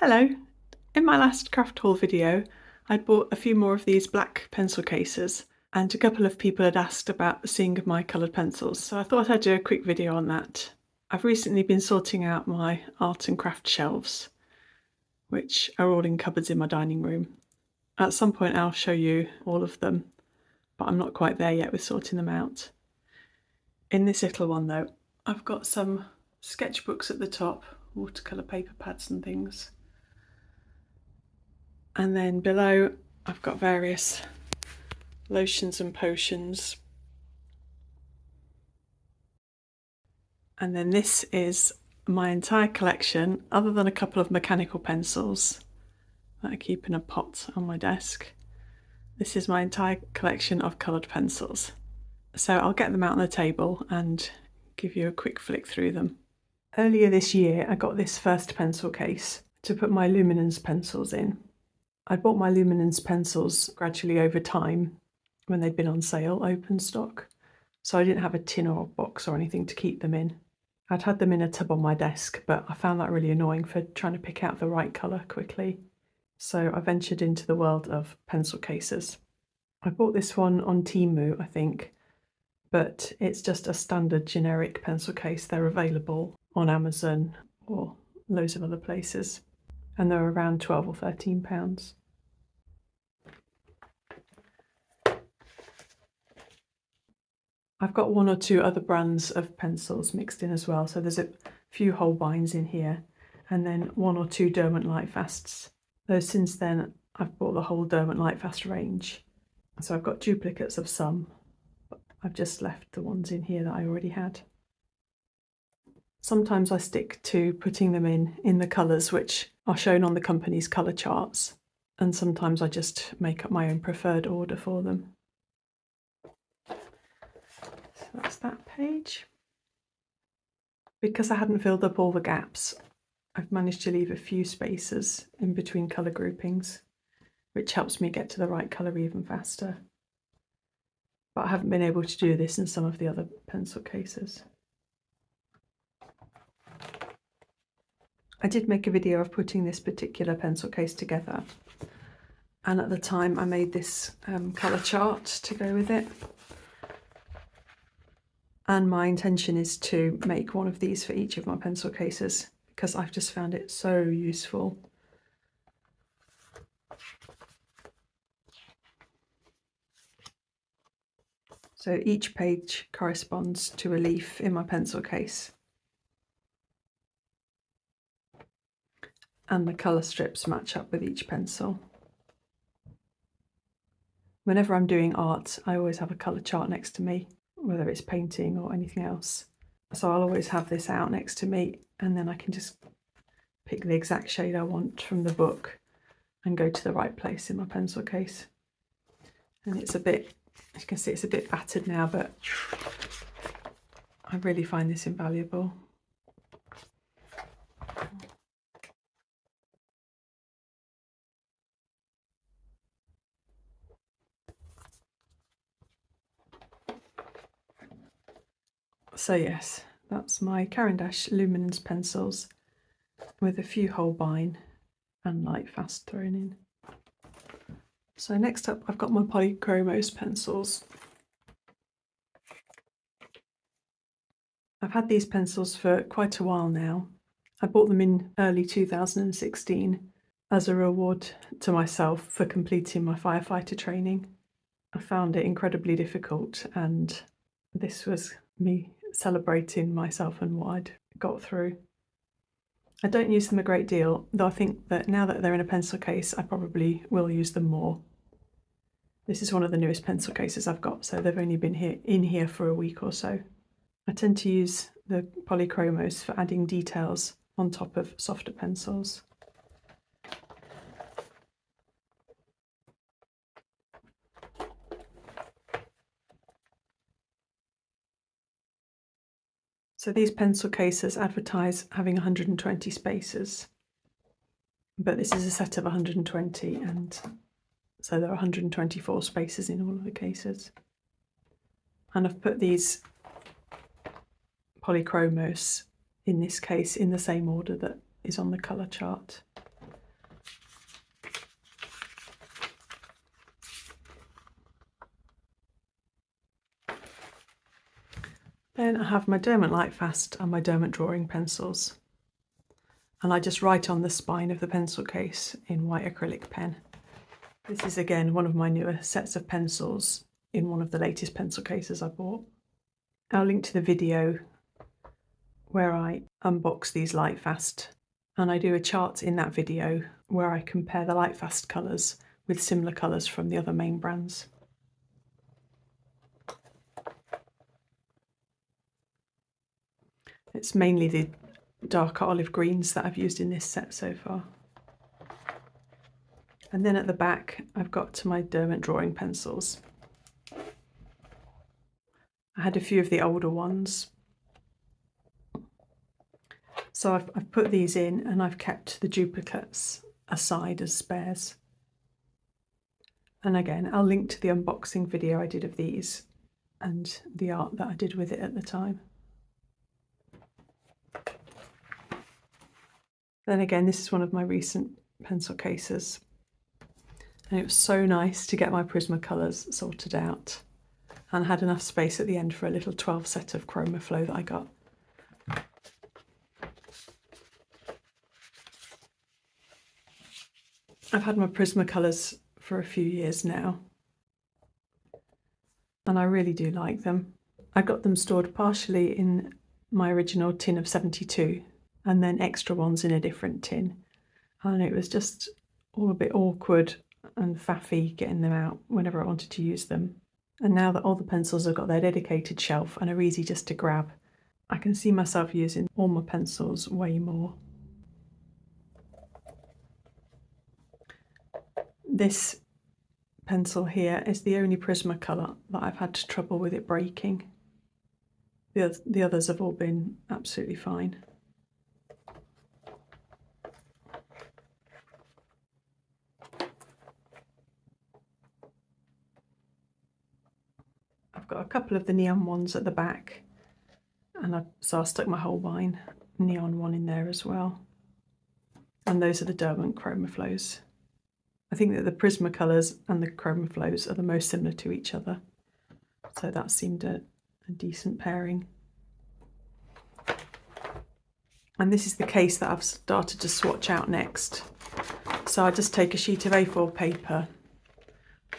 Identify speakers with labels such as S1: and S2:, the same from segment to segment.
S1: Hello! In my last craft haul video, I'd bought a few more of these black pencil cases, and a couple of people had asked about seeing my coloured pencils, so I thought I'd do a quick video on that. I've recently been sorting out my art and craft shelves, which are all in cupboards in my dining room. At some point I'll show you all of them, but I'm not quite there yet with sorting them out. In this little one though, I've got some sketchbooks at the top, watercolour paper pads and things. And then below I've got various lotions and potions. And then this is my entire collection, other than a couple of mechanical pencils that I keep in a pot on my desk. This is my entire collection of coloured pencils. So I'll get them out on the table and give you a quick flick through them. Earlier this year I got this first pencil case to put my Luminance pencils in. I bought my Luminance pencils gradually over time when they'd been on sale, open stock, so I didn't have a tin or a box or anything to keep them in. I'd had them in a tub on my desk, but I found that really annoying for trying to pick out the right colour quickly. So I ventured into the world of pencil cases. I bought this one on Temu, I think, but it's just a standard generic pencil case. They're available on Amazon or loads of other places, and they're around £12 or £13. I've got one or two other brands of pencils mixed in as well, so there's a few Holbeins in here, and then one or two Derwent Lightfasts. Though since then I've bought the whole Derwent Lightfast range, so I've got duplicates of some, but I've just left the ones in here that I already had. Sometimes I stick to putting them in the colours which are shown on the company's colour charts, and sometimes I just make up my own preferred order for them. So that's that page. Because I hadn't filled up all the gaps, I've managed to leave a few spaces in between colour groupings, which helps me get to the right colour even faster. But I haven't been able to do this in some of the other pencil cases. I did make a video of putting this particular pencil case together, and at the time I made this colour chart to go with it. And my intention is to make one of these for each of my pencil cases, because I've just found it so useful. So each page corresponds to a leaf in my pencil case, and the colour strips match up with each pencil. Whenever I'm doing art, I always have a colour chart next to me, whether it's painting or anything else. So I'll always have this out next to me, and then I can just pick the exact shade I want from the book and go to the right place in my pencil case. And it's a bit, as you can see, it's a bit battered now, but I really find this invaluable. So yes, that's my Caran D'Ache Luminance pencils with a few Holbein and Lightfast thrown in. So next up I've got my Polychromos pencils. I've had these pencils for quite a while now. I bought them in early 2016 as a reward to myself for completing my firefighter training. I found it incredibly difficult, and this was me celebrating myself and what I'd got through. I don't use them a great deal, though I think that now that they're in a pencil case I probably will use them more. This is one of the newest pencil cases I've got, so they've only been in here for a week or so. I tend to use the Polychromos for adding details on top of softer pencils. So these pencil cases advertise having 120 spaces, but this is a set of 120, and so there are 124 spaces in all of the cases. And I've put these Polychromos in this case in the same order that is on the colour chart. Then I have my Derwent Lightfast and my Derwent Drawing pencils. And I just write on the spine of the pencil case in white acrylic pen. This is again one of my newer sets of pencils in one of the latest pencil cases I bought. I'll link to the video where I unbox these Lightfast, and I do a chart in that video where I compare the Lightfast colours with similar colours from the other main brands. It's mainly the darker olive greens that I've used in this set so far. And then at the back I've got to my Derwent Drawing pencils. I had a few of the older ones, so I've put these in and I've kept the duplicates aside as spares. And again, I'll link to the unboxing video I did of these and the art that I did with it at the time. Then again, this is one of my recent pencil cases, and it was so nice to get my Prismacolors sorted out, and I had enough space at the end for a little 12 set of Chromaflow that I got. I've had my Prismacolors for a few years now, and I really do like them. I got them stored partially in my original tin of 72 and then extra ones in a different tin, and it was just all a bit awkward and faffy getting them out whenever I wanted to use them. And now that all the pencils have got their dedicated shelf and are easy just to grab, I can see myself using all my pencils way more. This pencil here is the only Prismacolor that I've had trouble with it breaking. The others have all been absolutely fine. I've got a couple of the neon ones at the back, and so I stuck my Holbein neon one in there as well. And those are the Derwent Chromaflows. I think that the Prismacolors and the Chromaflows are the most similar to each other, so that seemed a decent pairing. And this is the case that I've started to swatch out next. So I just take a sheet of A4 paper,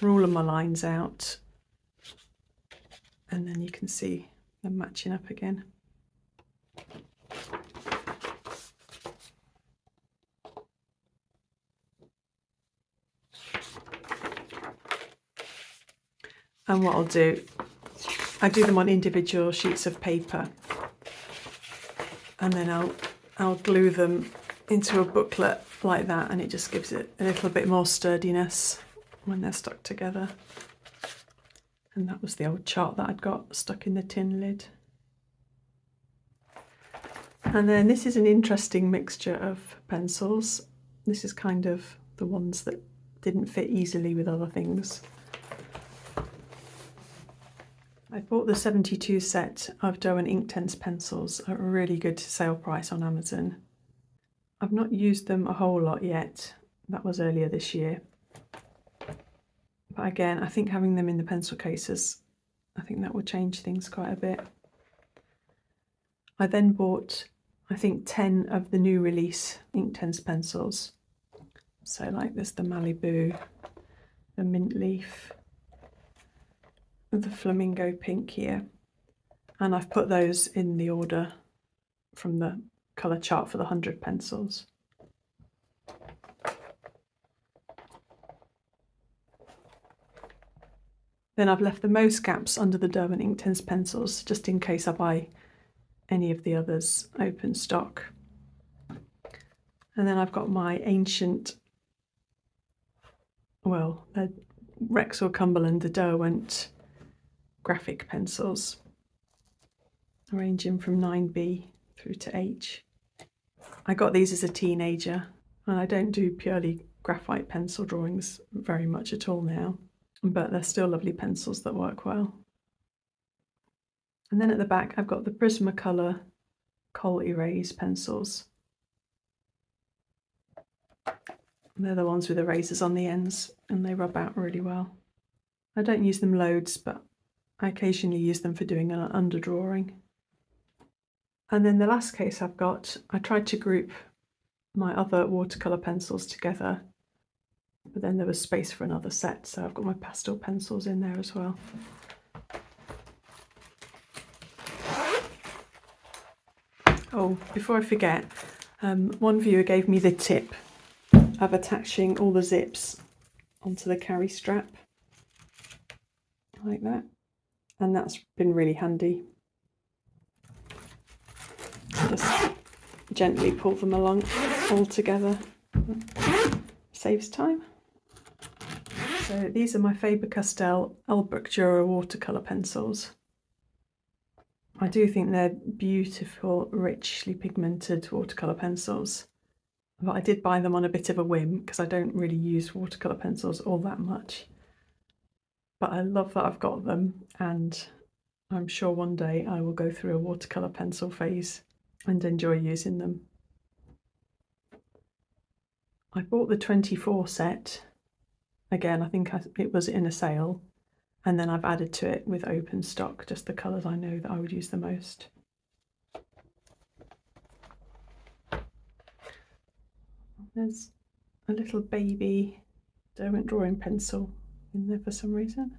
S1: rule my lines out, and then you can see them matching up again. And what I'll do, I do them on individual sheets of paper, and then I'll glue them into a booklet like that, and it just gives it a little bit more sturdiness when they're stuck together. And that was the old chart that I'd got stuck in the tin lid. And then this is an interesting mixture of pencils. This is kind of the ones that didn't fit easily with other things. I bought the 72 set of Derwent Inktense pencils at a really good sale price on Amazon. I've not used them a whole lot yet. That was earlier this year. But again, I think having them in the pencil cases, I think that will change things quite a bit. I then bought, I think, 10 of the new release Inktense pencils. So like there's the Malibu, the Mint Leaf, the Flamingo Pink here. And I've put those in the order from the colour chart for the 100 pencils. Then I've left the most gaps under the Derwent Inktense pencils, just in case I buy any of the others open stock. And then I've got my ancient, well, the Rexall Cumberland, the Derwent graphic pencils, ranging from 9B through to H. I got these as a teenager, and I don't do purely graphite pencil drawings very much at all now, but they're still lovely pencils that work well. And then at the back I've got the Prismacolor Kohl Erase pencils. They're the ones with erasers on the ends, and they rub out really well. I don't use them loads, but I occasionally use them for doing an underdrawing. And then the last case I've got, I tried to group my other watercolour pencils together, but then there was space for another set, so I've got my pastel pencils in there as well. Oh, before I forget, one viewer gave me the tip of attaching all the zips onto the carry strap, like that, and that's been really handy. Just gently pull them along all together, saves time. So these are my Faber-Castell Albrecht Durer watercolour pencils. I do think they're beautiful, richly pigmented watercolour pencils, but I did buy them on a bit of a whim because I don't really use watercolour pencils all that much. But I love that I've got them, and I'm sure one day I will go through a watercolour pencil phase and enjoy using them. I bought the 24 set, again I think it was in a sale, and then I've added to it with open stock just the colours I know that I would use the most. There's a little baby Derwent Drawing pencil in there for some reason.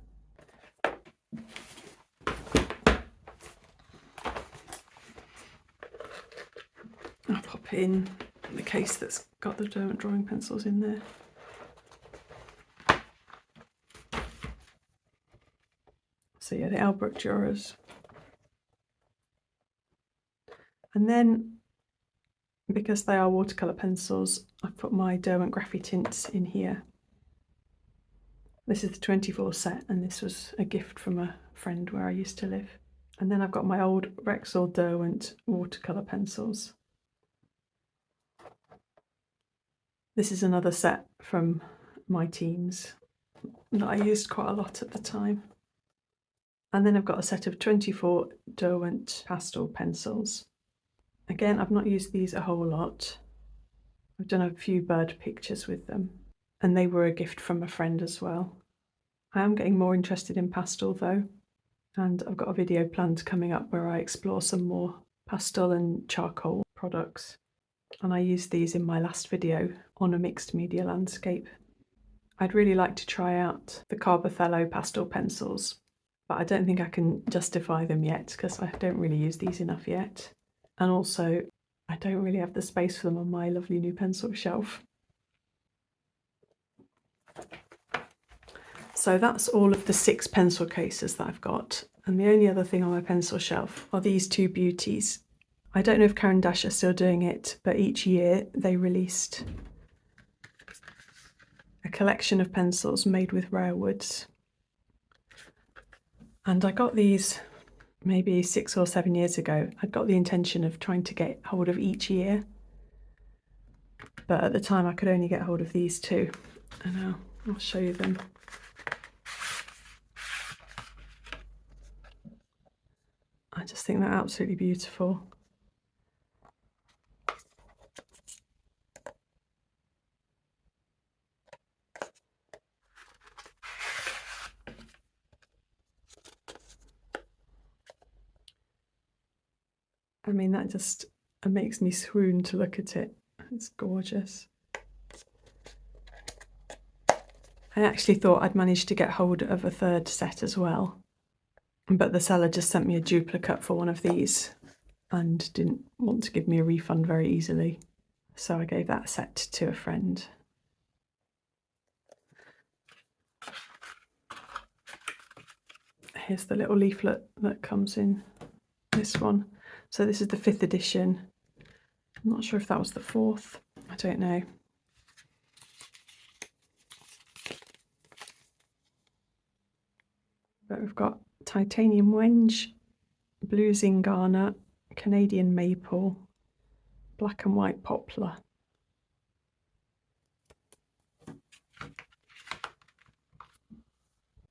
S1: I'll pop in the case that's got the Derwent Drawing pencils in there. So yeah, the Albrecht Durers. And then, because they are watercolour pencils, I've put my Derwent Graphitints in here. This is the 24 set, and this was a gift from a friend where I used to live. And then I've got my old Rexall Derwent watercolour pencils. This is another set from my teens that I used quite a lot at the time. And then I've got a set of 24 Derwent pastel pencils. Again, I've not used these a whole lot. I've done a few bird pictures with them, and they were a gift from a friend as well. I am getting more interested in pastel though, and I've got a video planned coming up where I explore some more pastel and charcoal products. And I used these in my last video on a mixed media landscape. I'd really like to try out the Carbothello pastel pencils, but I don't think I can justify them yet because I don't really use these enough yet. And also, I don't really have the space for them on my lovely new pencil shelf. So that's all of the 6 pencil cases that I've got. And the only other thing on my pencil shelf are these 2 beauties. I don't know if Caran D'Ache are still doing it, but each year they released a collection of pencils made with rare woods. And I got these maybe 6 or 7 years ago. I'd got the intention of trying to get hold of each year, but at the time I could only get hold of these 2, and I'll show you them. I just think they're absolutely beautiful. I mean, that just makes me swoon to look at it. It's gorgeous. I actually thought I'd managed to get hold of a 3rd set as well, but the seller just sent me a duplicate for one of these and didn't want to give me a refund very easily, so I gave that set to a friend. Here's the little leaflet that comes in this one. So this is the 5th edition. I'm not sure if that was the 4th, I don't know. But we've got titanium wenge, blue zingana, Canadian maple, black and white poplar.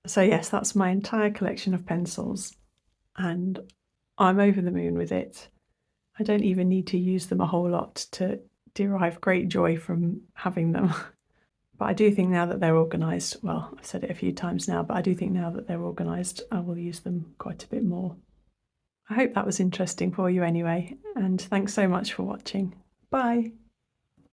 S1: So yes, that's my entire collection of pencils, and I'm over the moon with it. I don't even need to use them a whole lot to derive great joy from having them. But I do think now that they're organised, well, I've said it a few times now, but I do think now that they're organised, I will use them quite a bit more. I hope that was interesting for you anyway, and thanks so much for watching. Bye!